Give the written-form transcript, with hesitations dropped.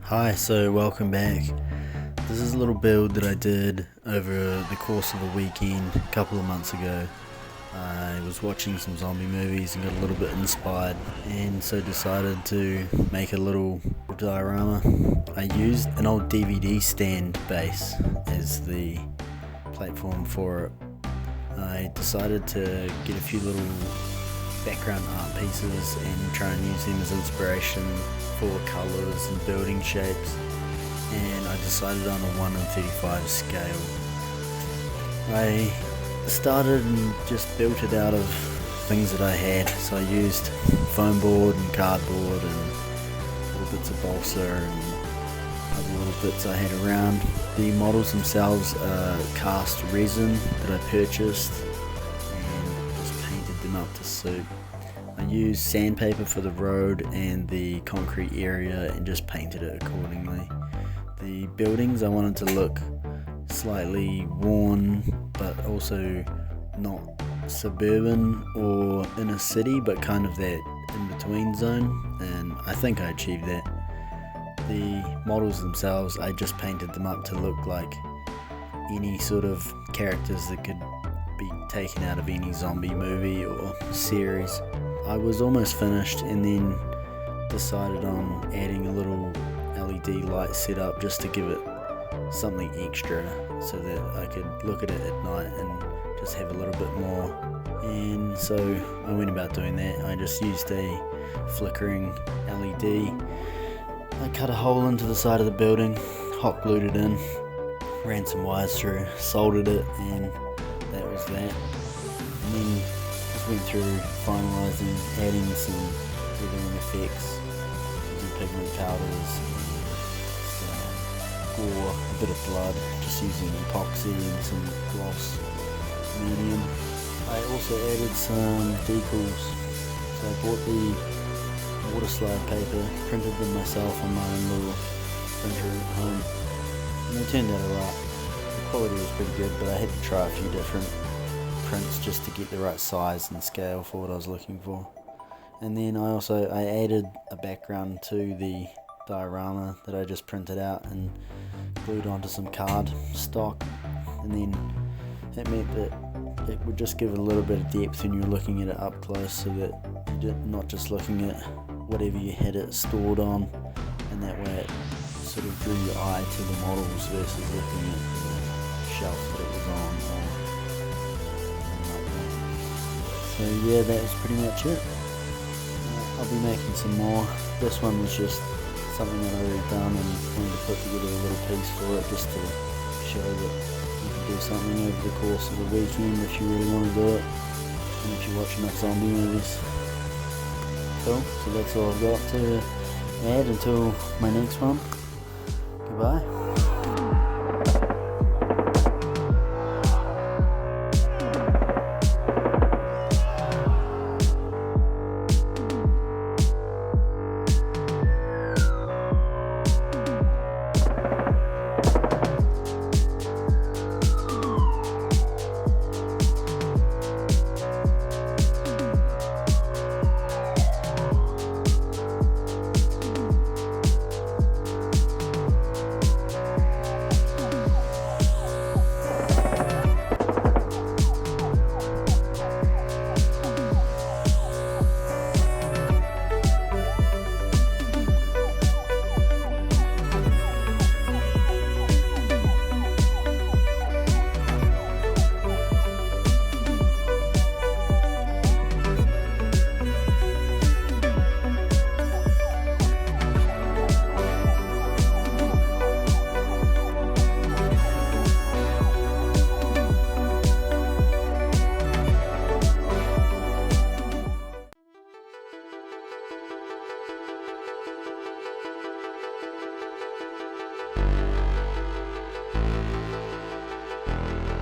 Hi, so welcome back. This is a little build that I did over the course of the weekend a couple of months ago. I was watching some zombie movies and got a little bit inspired, and so decided to make a little diorama. I used an old DVD stand base as the platform for it. I decided to get a few little background art pieces and try and use them as inspiration for colours and building shapes, and I decided on a 1:35 scale. I started and just built it out of things that I had, so I used foam board and cardboard and little bits of balsa and other little bits I had around. The models themselves are cast resin that I purchased and just painted them up to suit. I used sandpaper for the road and the concrete area and just painted it accordingly. The buildings I wanted to look slightly worn but also not suburban or in a city, but kind of that in-between zone, and I think I achieved that. The models themselves, I just painted them up to look like any sort of characters that could be taken out of any zombie movie or series. I was almost finished and then decided on adding a little LED light setup just to give it something extra so that I could look at it at night and just have a little bit more. And so I went about doing that. I just used a flickering LED. I cut a hole into the side of the building, hot glued it in, ran some wires through, soldered it, and that was that. And then just went through finalising, adding some weathering effects, using pigment powders, and gore, a bit of blood, just using epoxy and some gloss medium. I also added some decals. So I bought the water slide paper, printed them myself on my own little printer at home, and they turned out alright. The quality was pretty good, but I had to try a few different prints just to get the right size and scale for what I was looking for. And then I added a background to the diorama that I just printed out and glued onto some card stock, and then that meant that it would just give it a little bit of depth when you're looking at it up close, so that you're not just looking at whatever you had it stored on, and that way it sort of drew your eye to the models versus looking at the shelf that it was on. So yeah, that was pretty much it. I'll be making some more. This one was just something that I already done and wanted to put together a little piece for it just to show that you can do something over the course of the weekend if you really want to do it, and if you watch enough zombie movies. Cool, so that's all I've got to add until my next one. Goodbye.